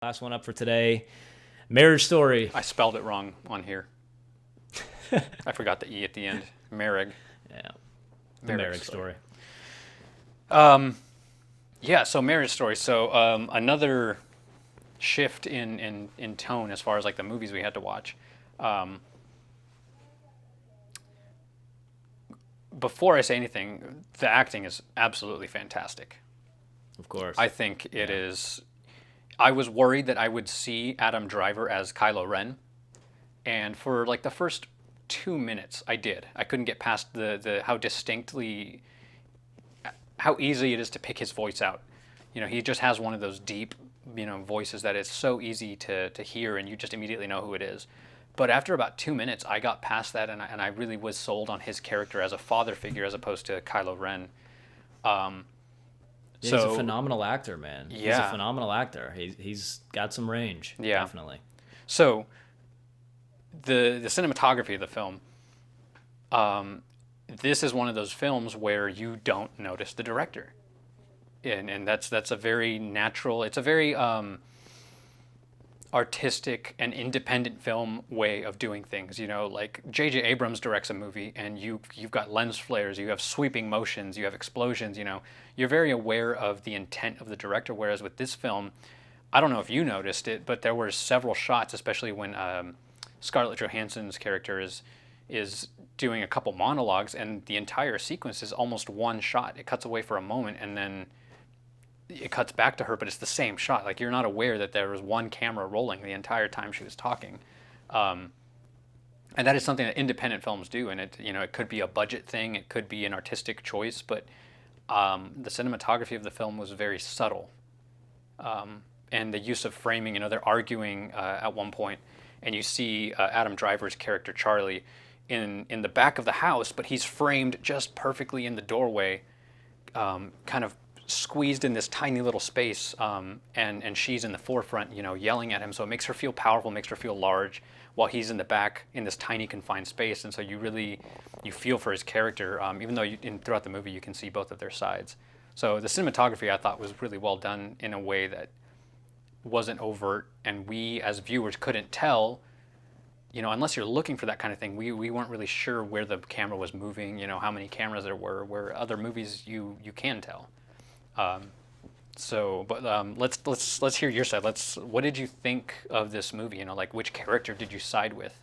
Last one up for today. Marriage Story. I spelled it wrong on here. I forgot the E at the end. Merrig. Yeah. The Marriage Story. Yeah, so Marriage Story. So another shift in tone as far as like the movies we had to watch. Before I say anything, the acting is absolutely fantastic. Of course. I think it is. I was worried that I would see Adam Driver as Kylo Ren, and for like the first 2 minutes, I did. I couldn't get past the how easy it is to pick his voice out. You know, he just has one of those deep, voices that is so easy to hear, and you just immediately know who it is. But after about 2 minutes, I got past that, and I really was sold on his character as a father figure as opposed to Kylo Ren. Yeah, he's a phenomenal actor, man. Yeah. He's a phenomenal actor. He's got some range. Yeah. Definitely. So the cinematography of the film, this is one of those films where you don't notice the director, and that's a very natural. It's a very artistic and independent film way of doing things. You know, like J.J. Abrams directs a movie, and you've got lens flares, you have sweeping motions, you have explosions. You know, you're very aware of the intent of the director. Whereas with this film, I don't know if you noticed it, but there were several shots, especially when Scarlett Johansson's character is doing a couple monologues, and the entire sequence is almost one shot. It cuts away for a moment, and then it cuts back to her, but it's the same shot. Like, you're not aware that there was one camera rolling the entire time she was talking. And that is something that independent films do, and it could be a budget thing, it could be an artistic choice, but the cinematography of the film was very subtle. And the use of framing, they're arguing at one point, and you see Adam Driver's character, Charlie, in the back of the house, but he's framed just perfectly in the doorway, kind of squeezed in this tiny little space, and she's in the forefront, yelling at him. So it makes her feel powerful, makes her feel large, while he's in the back in this tiny confined space. And so you feel for his character, even though throughout the movie you can see both of their sides. So the cinematography, I thought, was really well done in a way that wasn't overt, and we as viewers couldn't tell. Unless you're looking for that kind of thing, we weren't really sure where the camera was moving, how many cameras there were, where other movies you can tell. Let's hear your side. What did you think of this movie? Like, which character did you side with?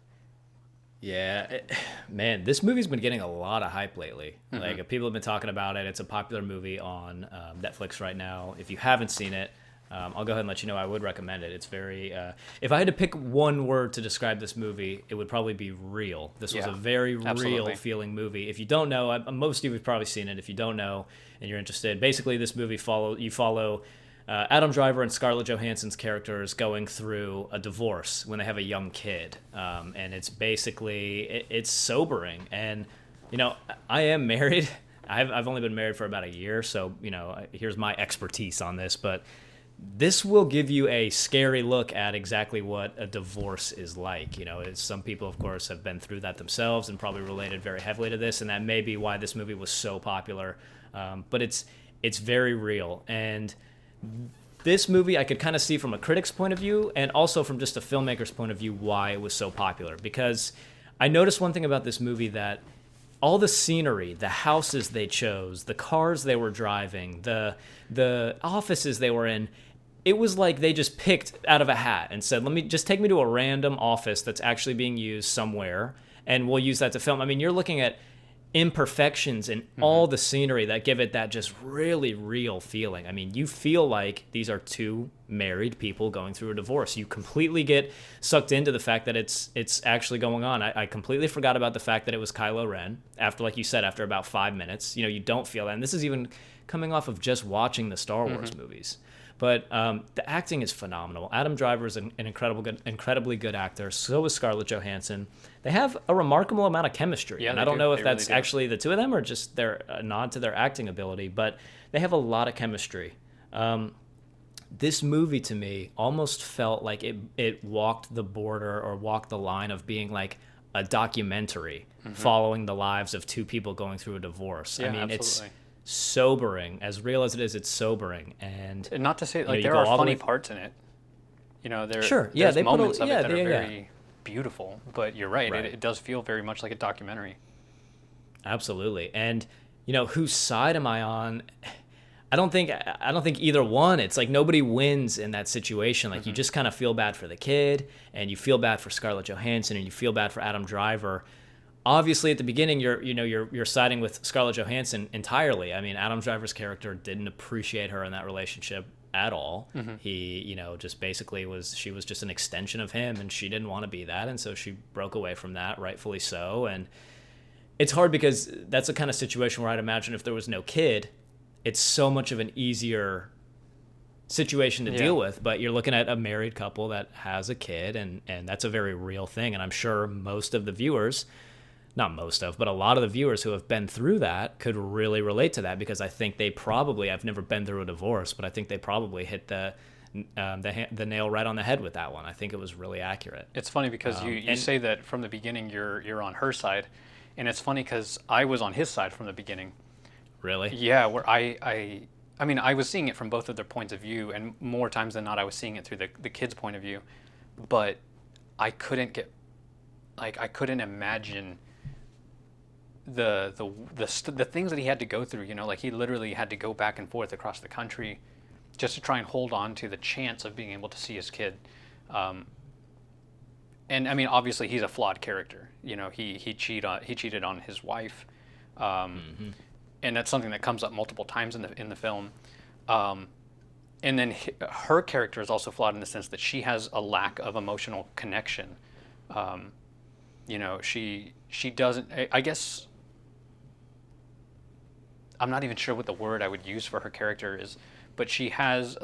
Yeah, man, this movie's been getting a lot of hype lately. Mm-hmm. Like, people have been talking about it. It's a popular movie on Netflix right now. If you haven't seen it, I'll go ahead and let you know I would recommend it. It's very, if I had to pick one word to describe this movie, it would probably be real. This was a very absolutely real feeling movie. If you don't know, most of you have probably seen it. If you don't know and you're interested, basically this movie follow Adam Driver and Scarlett Johansson's characters going through a divorce when they have a young kid. And it's basically, it's sobering. And, I am married. I've only been married for about a year, so, here's my expertise on this, but this will give you a scary look at exactly what a divorce is like. Some people, of course, have been through that themselves and probably related very heavily to this, and that may be why this movie was so popular. But it's very real. And this movie, I could kind of see from a critic's point of view and also from just a filmmaker's point of view why it was so popular. Because I noticed one thing about this movie, that all the scenery, the houses they chose, the cars they were driving, the offices they were in, it was like they just picked out of a hat and said, take me to a random office that's actually being used somewhere, and we'll use that to film. I mean, you're looking at imperfections in all the scenery that give it that just really real feeling. I mean, you feel like these are two married people going through a divorce. You completely get sucked into the fact that it's actually going on. I completely forgot about the fact that it was Kylo Ren. After, like you said, after about 5 minutes, you don't feel that. And this is even coming off of just watching the Star Wars movies. But the acting is phenomenal. Adam Driver is an incredibly good actor. So is Scarlett Johansson. They have a remarkable amount of chemistry. Yeah, and I don't know if that's really actually the two of them or just a nod to their acting ability, but they have a lot of chemistry. This movie, to me, almost felt like it walked the border or walked the line of being like a documentary following the lives of two people going through a divorce. Yeah, I mean, absolutely. it's sobering. As real as it is, it's sobering. And not to say, like, you there go are all the funny way- parts in it. Sure. Yeah, there's they put moments a of it yeah, that are yeah. very beautiful, but you're right, Right. it does feel very much like a documentary. Absolutely. And whose side am I on? I don't think either one. It's like nobody wins in that situation. Like you Hmm. just kind of feel bad for the kid and you feel bad for Scarlett Johansson and you feel bad for Adam Driver. Obviously at the beginning you're siding with Scarlett Johansson entirely. I mean, Adam Driver's character didn't appreciate her in that relationship at all. Hmm. He, just basically she was just an extension of him and she didn't want to be that, and so she broke away from that, rightfully so. And it's hard because that's the kind of situation where I'd imagine if there was no kid, it's so much of an easier situation to Yeah. deal with. But you're looking at a married couple that has a kid, and that's a very real thing. And I'm sure most of the viewers, not most of, but a lot of the viewers who have been through that could really relate to that, because I think they probably, I've never been through a divorce, but I think they probably hit the nail right on the head with that one. I think it was really accurate. It's funny because you And say that from the beginning you're on her side, and it's funny because I was on his side from the beginning. really, Yeah, where I mean, I was seeing it from both of their points of view, and more times than not, I was seeing it through the kid's point of view. But I couldn't get, like, I couldn't imagine the things that he had to go through. Like he literally had to go back and forth across the country just to try and hold on to the chance of being able to see his kid. Um, and I mean, obviously, he's a flawed character. He cheated on his wife. Um, and that's something that comes up multiple times in the film. Um, and then her character is also flawed in the sense that she has a lack of emotional connection. Um, she doesn't. I guess I'm not even sure what the word I would use for her character is, but she has.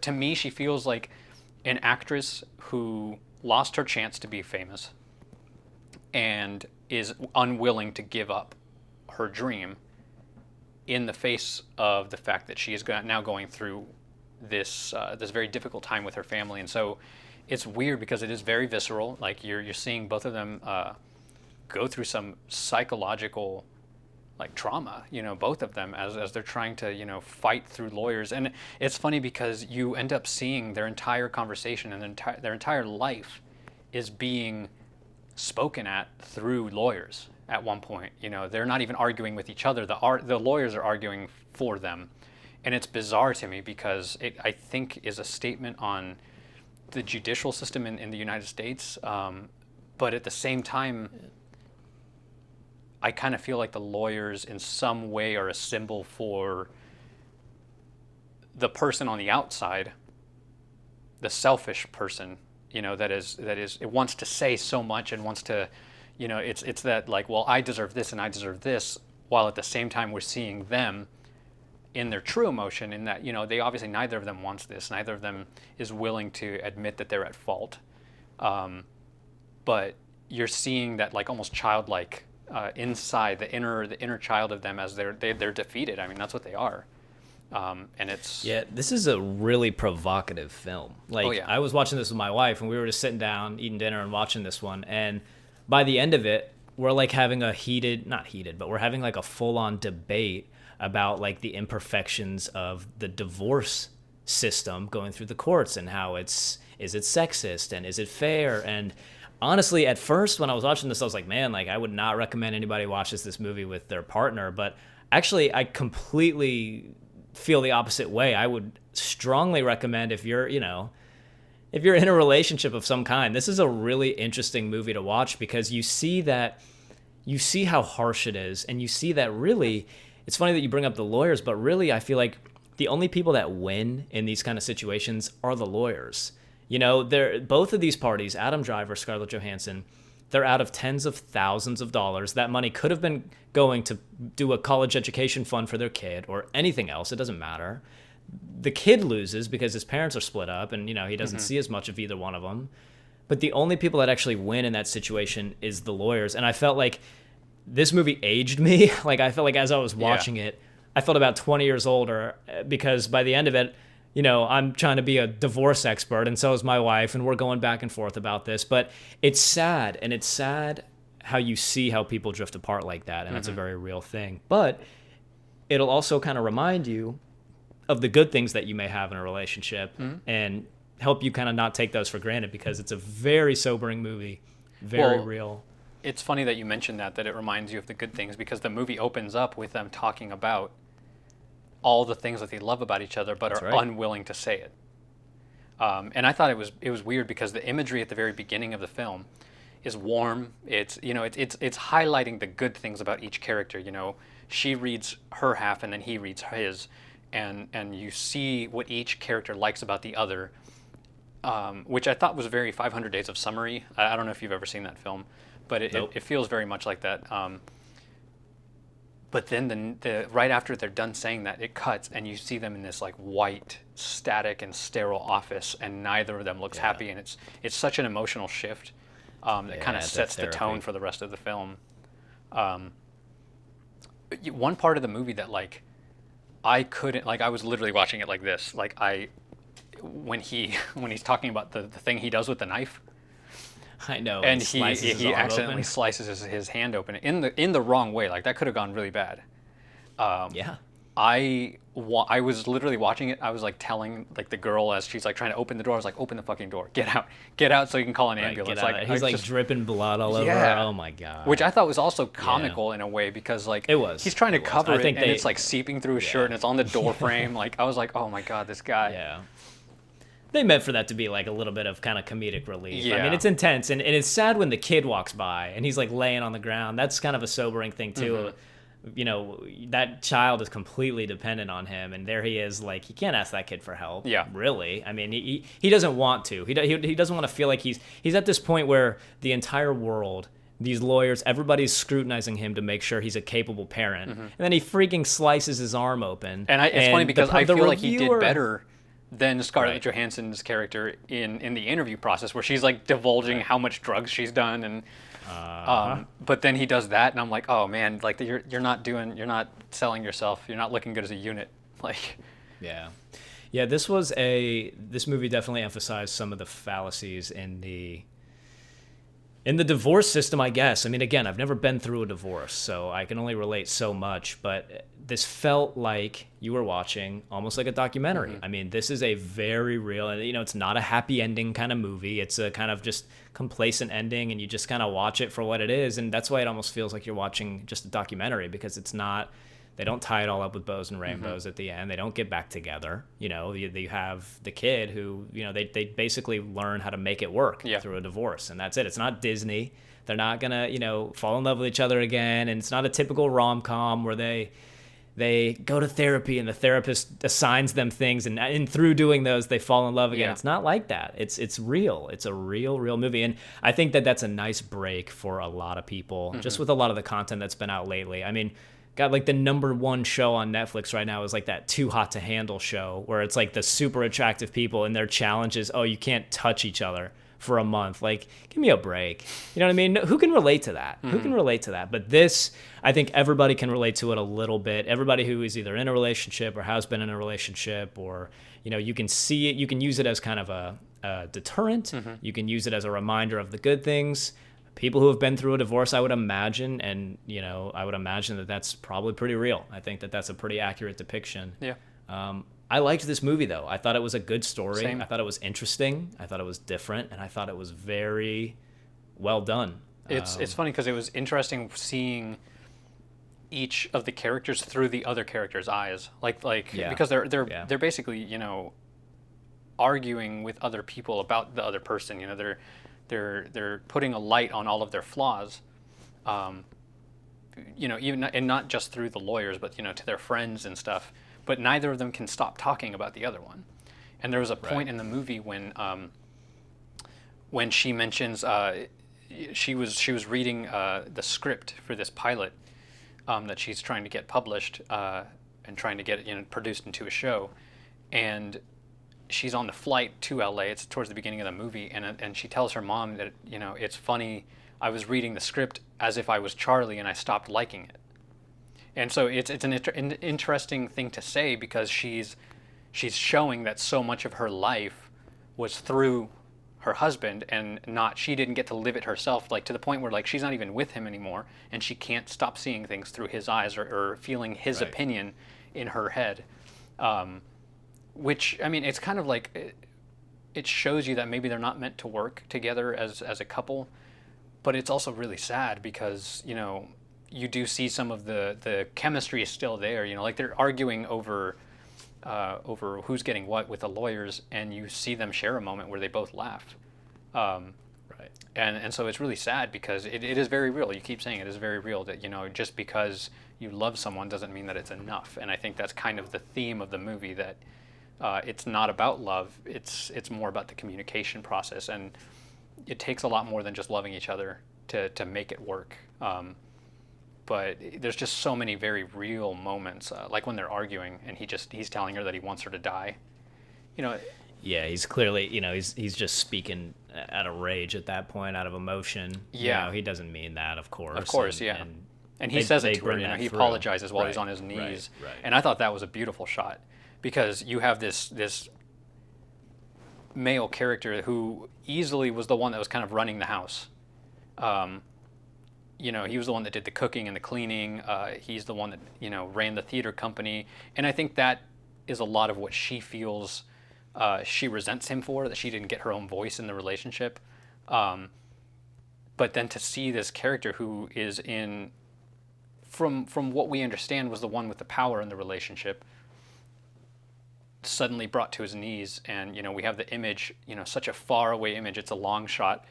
To me, she feels like an actress who lost her chance to be famous and is unwilling to give up her dream in the face of the fact that she is now going through this very difficult time with her family. And so it's weird because it is very visceral. Like you're seeing both of them go through some psychological like trauma, both of them as they're trying to, fight through lawyers. And it's funny because you end up seeing their entire conversation and their entire life is being spoken at through lawyers at one point. They're not even arguing with each other. The lawyers are arguing for them. And it's bizarre to me because it, I think, is a statement on the judicial system in the United States. But at the same time, I kind of feel like the lawyers in some way are a symbol for the person on the outside, the selfish person, that is it wants to say so much and wants to, it's that like, well, I deserve this and I deserve this, while at the same time we're seeing them in their true emotion in that, they obviously, neither of them wants this, neither of them is willing to admit that they're at fault. But you're seeing that like almost childlike inside the inner child of them as they're defeated. I mean, that's what they are. And it's yeah, this is a really provocative film. Like, oh yeah. I was watching this with my wife, and we were just sitting down, eating dinner, and watching this one. And by the end of it, we're like having not heated, but we're having like a full-on debate about like the imperfections of the divorce system going through the courts and how is it sexist and is it fair. And honestly, at first when I was watching this, I was like, man, like I would not recommend anybody watches this movie with their partner. But actually, I completely feel the opposite way. I would strongly recommend if you're in a relationship of some kind, this is a really interesting movie to watch, because you see how harsh it is, and you see that really, it's funny that you bring up the lawyers, but really I feel like the only people that win in these kind of situations are the lawyers. They're both of these parties, Adam Driver, Scarlett Johansson, they're out of tens of thousands of dollars. That money could have been going to do a college education fund for their kid or anything else. It doesn't matter. The kid loses because his parents are split up and, he doesn't see as much of either one of them. But the only people that actually win in that situation is the lawyers. And I felt like this movie aged me. Like, I felt like as I was watching it, I felt about 20 years older, because by the end of it, I'm trying to be a divorce expert, and so is my wife, and we're going back and forth about this. But it's sad, and it's sad how you see how people drift apart like that, and that's a very real thing. But it'll also kind of remind you of the good things that you may have in a relationship. And help you kind of not take those for granted, because it's a very sobering movie, very real. It's funny that you mentioned that it reminds you of The Good Things, because the movie opens up with them talking about all the things that they love about each other, but are unwilling to say it. And I thought it was weird, because the imagery at the very beginning of the film is warm. It's it's highlighting the good things about each character. She reads her half and then he reads his, and you see what each character likes about the other, which I thought was very 500 Days of Summer-y. I don't know if you've ever seen that film, but it feels very much like that. But then right after they're done saying that, it cuts and you see them in this like white, static and sterile office, and neither of them looks happy, and it's such an emotional shift that kind of sets the tone for the rest of the film. One part of the movie that like I couldn't, like, I was literally watching it like this, like when he's talking about the thing he does with the knife. I know, and he accidentally slices his hand open in the wrong way. Like, that could have gone really bad. I was literally watching it. I was like telling like the girl, as she's like trying to open the door, I was like, open the fucking door, get out so you can call an ambulance. Like, he's like dripping blood all over her. Oh my god. Which I thought was also comical in a way, because like he's trying to cover it, and it's like seeping through his shirt, and it's on the door frame. Like, I was like, oh my god, this guy. Yeah. They meant for that to be like a little bit of kind of comedic relief. Yeah. I mean, it's intense, and it's sad when the kid walks by and he's like laying on the ground. That's kind of a sobering thing too. Mm-hmm. That child is completely dependent on him, and there he is, like, he can't ask that kid for help. Yeah. Really. I mean, he doesn't want to. He doesn't want to feel like he's at this point where the entire world, these lawyers, everybody's scrutinizing him to make sure he's a capable parent. Mm-hmm. And then he freaking slices his arm open. And it's funny, because I feel like he did better than Scarlett Johansson's character in the interview process, where she's like divulging how much drugs she's done, and but then he does that, and I'm like, oh man, like, you're not selling yourself, you're not looking good as a unit, like. This movie definitely emphasized some of the fallacies in the divorce system, I guess. I mean, again, I've never been through a divorce, so I can only relate so much, but this felt like you were watching almost like a documentary. Mm-hmm. I mean, this is a very real, and it's not a happy ending kind of movie. It's a kind of just complacent ending, and you just kind of watch it for what it is, and that's why it almost feels like you're watching just a documentary, because it's not. They don't tie it all up with bows and rainbows at the end. They don't get back together. You have the kid who, they basically learn how to make it work through a divorce, and that's it. It's not Disney. They're not gonna, fall in love with each other again, and it's not a typical rom-com where they go to therapy and the therapist assigns them things, and through doing those they fall in love again. It's not like that. It's real. It's a real movie, and I think that's a nice break for a lot of people, just with a lot of the content that's been out lately. I mean, God, like, the number one show on Netflix right now is like that Too Hot to Handle show, where it's like the super attractive people, and their challenge is, you can't touch each other for a month. Like, give me a break. You know what I mean? Who can relate to that? Mm-hmm. Who can relate to that? But this, I think everybody can relate to it a little bit. Everybody who is either in a relationship or has been in a relationship, or, you can see it. You can use it as kind of a deterrent. Mm-hmm. You can use it as a reminder of the good things. People who have been through a divorce, I would imagine, and I would imagine that that's probably pretty real. I think that that's a pretty accurate depiction. Yeah. I liked this movie, though. I thought it was a good story. Same. I thought it was interesting. I thought it was different, and I thought it was very well done. It's funny, because it was interesting seeing each of the characters through the other character's eyes, because they're basically arguing with other people about the other person. They're putting a light on all of their flaws, even, and not just through the lawyers, but to their friends and stuff. But neither of them can stop talking about the other one. And there was a point in the movie when she mentions she was reading the script for this pilot that she's trying to get published and trying to get it produced into a show, and she's on the flight to LA. It's towards the beginning of the movie, and she tells her mom that it's funny, I was reading the script as if I was Charlie, and I stopped liking it. And so it's an interesting thing to say, because she's showing that so much of her life was through her husband, and she didn't get to live it herself, like, to the point where, like, she's not even with him anymore, and she can't stop seeing things through his eyes, or feeling his opinion in her head. Which, I mean, it's kind of like, it shows you that maybe they're not meant to work together as a couple, but it's also really sad because, you do see some of the chemistry is still there. Like they're arguing over who's getting what with the lawyers, and you see them share a moment where they both laugh. Um, Right. and so it's really sad because it is very real. You keep saying it is very real that, just because you love someone doesn't mean that it's enough. And I think that's kind of the theme of the movie, that it's not about love. It's more about the communication process, and it takes a lot more than just loving each other to make it work. But there's just so many very real moments, like when they're arguing and he's telling her that he wants her to die. You know, Yeah, he's clearly, he's just speaking out of rage at that point, out of emotion. Yeah. He doesn't mean that, of course. Of course, and, yeah. And And he they, says it they to her. bring that He through. apologizes while he's Right, on his knees. right. And I thought that was a beautiful shot because you have this male character who easily was the one that was kind of running the house. Um, he was the one that did the cooking and the cleaning. He's the one that, ran the theater company. And I think that is a lot of what she feels she resents him for, that she didn't get her own voice in the relationship. But then to see this character who is from what we understand, was the one with the power in the relationship, suddenly brought to his knees. And, we have the image, such a far away image. It's a long shot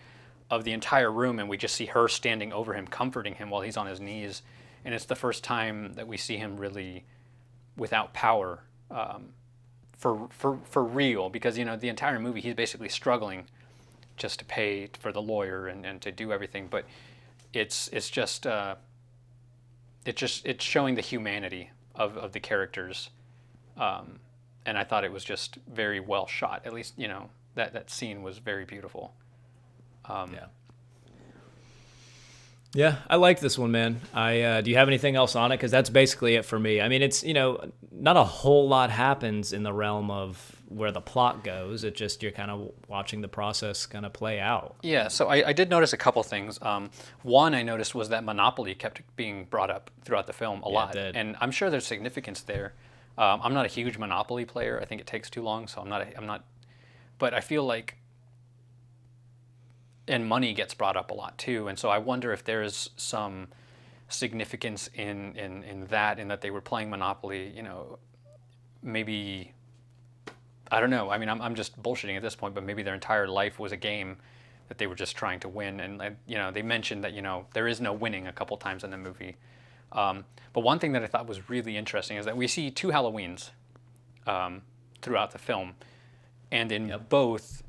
of the entire room, and we just see her standing over him, comforting him while he's on his knees. And it's the first time that we see him really without power, for real, because, the entire movie he's basically struggling just to pay for the lawyer and to do everything. But it's showing the humanity of the characters. And I thought it was just very well shot. At least, that scene was very beautiful. Yeah. Yeah, I like this one, man. Do you have anything else on it? Because that's basically it for me. I mean, it's, not a whole lot happens in the realm of where the plot goes. It just, you're kind of watching the process kind of play out. Yeah, so I did notice a couple things. One I noticed was that Monopoly kept being brought up throughout the film a lot. It did. And I'm sure there's significance there. I'm not a huge Monopoly player. I think it takes too long, so I'm not, but I feel like, and money gets brought up a lot too. And so I wonder if there's some significance in that they were playing Monopoly, maybe, I don't know. I mean, I'm just bullshitting at this point, but maybe their entire life was a game that they were just trying to win. And, they mentioned that, there is no winning a couple times in the movie. But one thing that I thought was really interesting is that we see two Halloweens throughout the film. And in both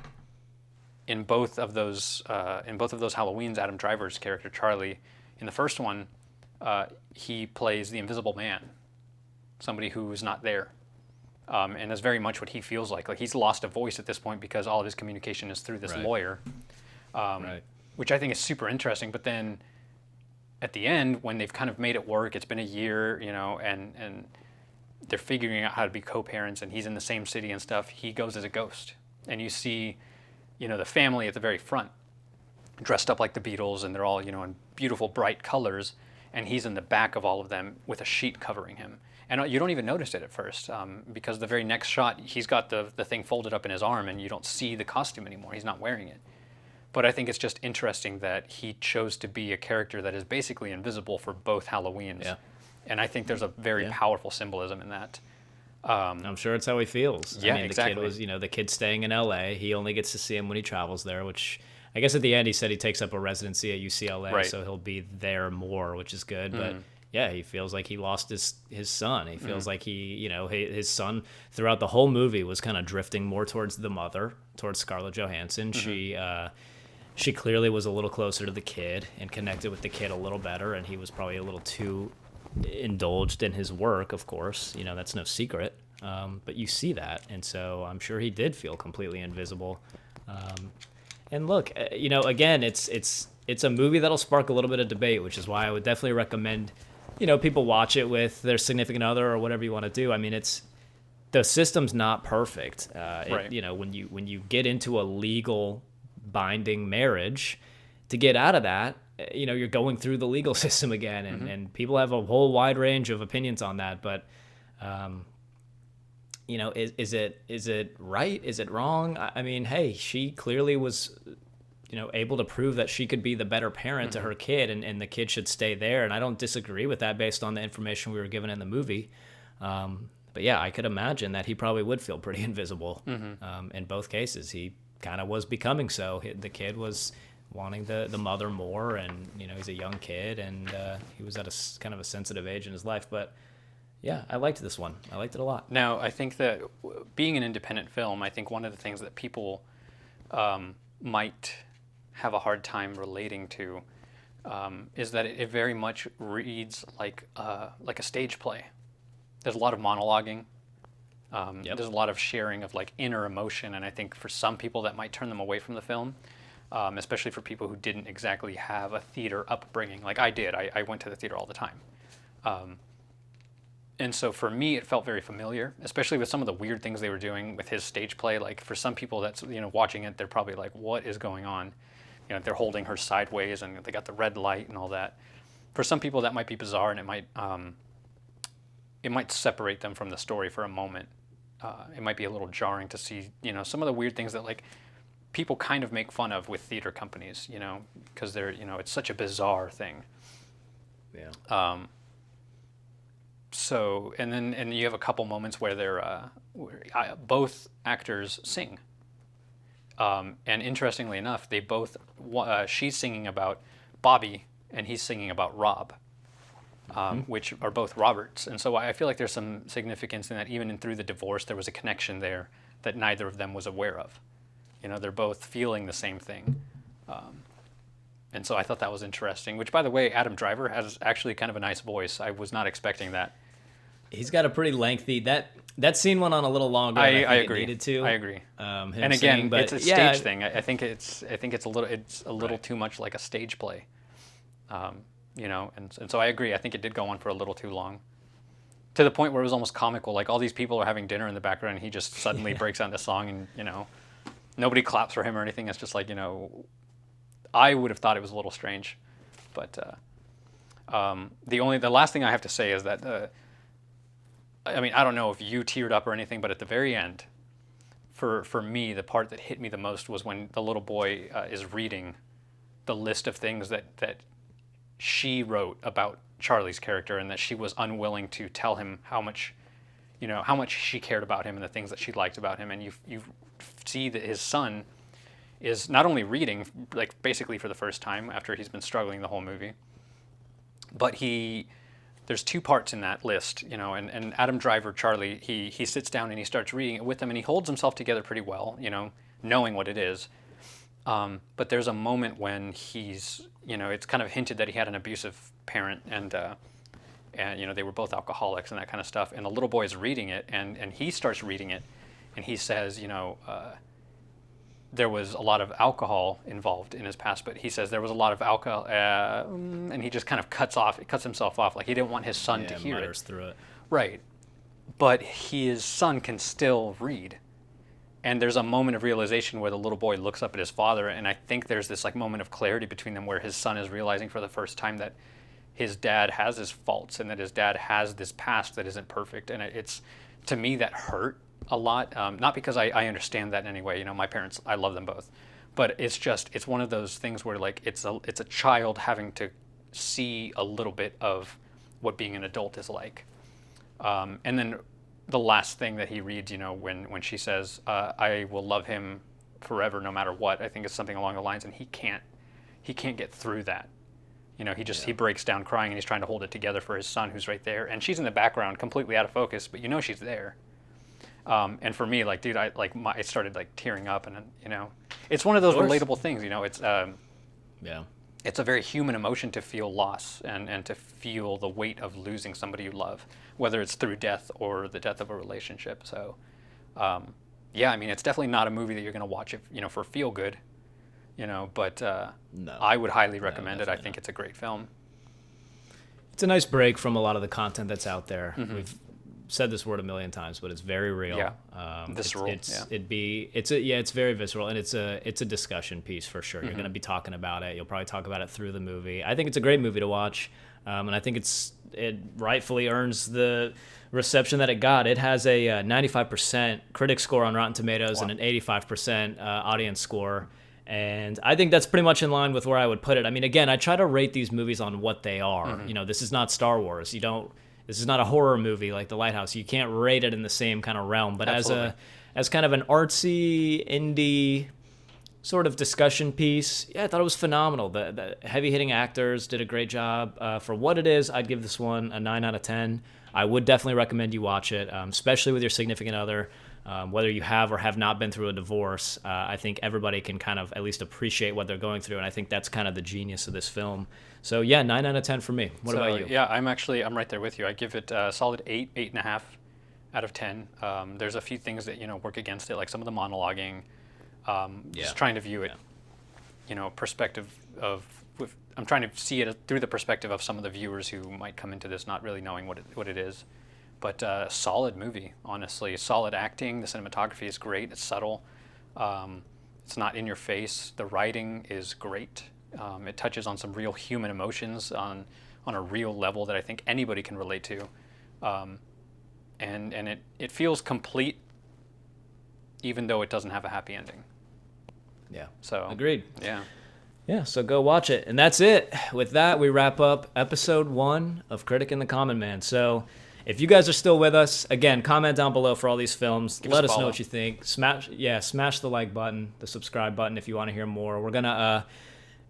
of those Halloweens, Adam Driver's character Charlie, in the first one, he plays the Invisible Man, somebody who is not there, and that's very much what he feels like. Like he's lost a voice at this point because all of his communication is through this lawyer, Right. which I think is super interesting. But then at the end, when they've kind of made it work, it's been a year, and they're figuring out how to be co-parents, and he's in the same city and stuff. He goes as a ghost, and you see, the family at the very front, dressed up like the Beatles, and they're all, in beautiful, bright colors, and he's in the back of all of them with a sheet covering him. And you don't even notice it at first, because the very next shot, he's got the thing folded up in his arm, and you don't see the costume anymore. He's not wearing it. But I think it's just interesting that he chose to be a character that is basically invisible for both Halloweens. Yeah. And I think there's a very powerful symbolism in that. I'm sure it's how he feels. Yeah, I mean, exactly. The kid was, the kid's staying in LA. He only gets to see him when he travels there, which I guess at the end he said he takes up a residency at UCLA, Right. so he'll be there more, which is good. But yeah, he feels like he lost his son. He feels like his son throughout the whole movie was kind of drifting more towards the mother, towards Scarlett Johansson. She clearly was a little closer to the kid and connected with the kid a little better, and he was probably a little too indulged in his work, of course. That's no secret. But you see that, and so I'm sure he did feel completely invisible. And look, again, it's a movie that'll spark a little bit of debate, which is why I would definitely recommend, people watch it with their significant other or whatever you want to do. I mean, the system's not perfect. Right. When you get into a legal binding marriage, to get out of that, you're going through the legal system again, and people have a whole wide range of opinions on that. But is it right? Is it wrong? I mean, hey, she clearly was, able to prove that she could be the better parent to her kid, and the kid should stay there. And I don't disagree with that based on the information we were given in the movie. But yeah, I could imagine that he probably would feel pretty invisible. In both cases. He kind of was becoming so. The kid was wanting the mother more, and he's a young kid, and he was at a kind of a sensitive age in his life. But yeah, I liked this one. I liked it a lot. Now, I think that being an independent film, I think one of the things that people might have a hard time relating to is that it very much reads like a stage play. There's a lot of monologuing. There's a lot of sharing of like inner emotion, and I think for some people that might turn them away from the film, especially for people who didn't exactly have a theater upbringing like I did. I went to the theater all the time. And so for me, it felt very familiar, especially with some of the weird things they were doing with his stage play. Like for some people that's, watching it, they're probably like, what is going on? They're holding her sideways and they got the red light and all that. For some people that might be bizarre, and it might separate them from the story for a moment. It might be a little jarring to see, some of the weird things that like people kind of make fun of with theater companies, because they're, it's such a bizarre thing. Yeah. So, and you have a couple moments where both actors sing. And interestingly enough, they both, she's singing about Bobby and he's singing about Rob, which are both Roberts. And so I feel like there's some significance in that even through the divorce, there was a connection there that neither of them was aware of. They're both feeling the same thing. And so I thought that was interesting, which, by the way, Adam Driver has actually kind of a nice voice. I was not expecting that. He's got a pretty lengthy, that scene went on a little longer than I agree. It needed to. I agree. And again, singing, but it's a stage thing. I think it's a little Right. too much like a stage play. And so I agree. I think it did go on for a little too long, to the point where it was almost comical. Like all these people are having dinner in the background, and he just suddenly breaks out into song, and nobody claps for him or anything. It's just like I would have thought it was a little strange, but the last thing I have to say is that I mean, I don't know if you teared up or anything, but at the very end, for me, the part that hit me the most was when the little boy is reading the list of things that she wrote about Charlie's character, and that she was unwilling to tell him how much she cared about him and the things that she liked about him. And you see that his son is not only reading, like basically for the first time after he's been struggling the whole movie, but there's two parts in that list, and Adam Driver, Charlie, he sits down and he starts reading it with them, and he holds himself together pretty well, knowing what it is. But there's a moment when he's, it's kind of hinted that he had an abusive parent, and they were both alcoholics and that kind of stuff. And the little boy is reading it, and he starts reading it, and he says, there was a lot of alcohol involved in his past, but he says there was a lot of alcohol, and he just kind of cuts himself off, like he didn't want his son to hear it. Through it. Right. But his son can still read. And there's a moment of realization where the little boy looks up at his father, and I think there's this like moment of clarity between them where his son is realizing for the first time that his dad has his faults and that his dad has this past that isn't perfect. And it's, to me, that hurt a lot. Not because I understand that in any way. My parents, I love them both. But it's one of those things where like it's a child having to see a little bit of what being an adult is like. And then the last thing that he reads, when she says, I will love him forever no matter what, I think it's something along the lines, and he can't get through that. He breaks down crying, and he's trying to hold it together for his son who's right there, and she's in the background completely out of focus, but she's there. And for me, like, dude, I started like tearing up, and it's one of those relatable things, it's it's a very human emotion to feel loss and to feel the weight of losing somebody you love, whether it's through death or the death of a relationship. So, I mean, it's definitely not a movie that you're going to watch if, for feel good, but No. I would highly recommend it. I think it's a great film. It's a nice break from a lot of the content that's out there. Mm-hmm. said this word a million times, but it's very real. Yeah. Visceral. It's very visceral, and it's a discussion piece for sure. You're Mm-hmm. going to be talking about it. You'll probably talk about it through the movie. I think it's a great movie to watch, and I think it rightfully earns the reception that it got. It has a 95% critic score on Rotten Tomatoes and an 85% audience score. And I think that's pretty much in line with where I would put it. I mean, again, I try to rate these movies on what they are. Mm-hmm. You know, this is not Star Wars. This is not a horror movie like The Lighthouse. You can't rate it in the same kind of realm. But Absolutely. as kind of an artsy indie sort of discussion piece, yeah, I thought it was phenomenal. The heavy hitting actors did a great job. For what it is, I'd give this one a 9 out of 10. I would definitely recommend you watch it, especially with your significant other. Whether you have or have not been through a divorce, I think everybody can kind of at least appreciate what they're going through, and I think that's kind of the genius of this film. So yeah, 9 out of 10 for me. What about you? Yeah, I'm right there with you. I give it a solid 8.5 out of 10. There's a few things that work against it, like some of the monologuing. Just trying to view it, perspective of. I'm trying to see it through the perspective of some of the viewers who might come into this not really knowing what it is. But solid movie, honestly. Solid acting. The cinematography is great. It's subtle. It's not in your face. The writing is great. It touches on some real human emotions on a real level that I think anybody can relate to. And it feels complete, even though it doesn't have a happy ending. Yeah. So agreed. Yeah. Yeah, so go watch it. And that's it. With that, we wrap up episode 1 of Critic and the Common Man. So if you guys are still with us, again, comment down below for all these films. Let us know what you think. Smash the like button, the subscribe button if you want to hear more. We're going to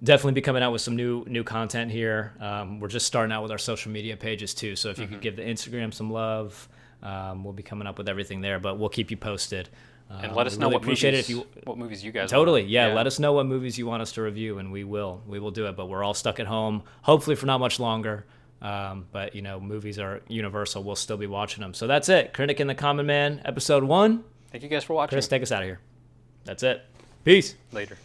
definitely be coming out with some new content here. We're just starting out with our social media pages too. So if you could give the Instagram some love, we'll be coming up with everything there, but we'll keep you posted. And let us know what movies you guys totally want. yeah let us know what movies you want us to review, and we will do it. But we're all stuck at home, hopefully for not much longer, but movies are universal. We'll still be watching them. So that's it. Critic and the Common Man, episode 1. Thank you guys for watching. Chris, take us out of here. That's it. Peace. Later.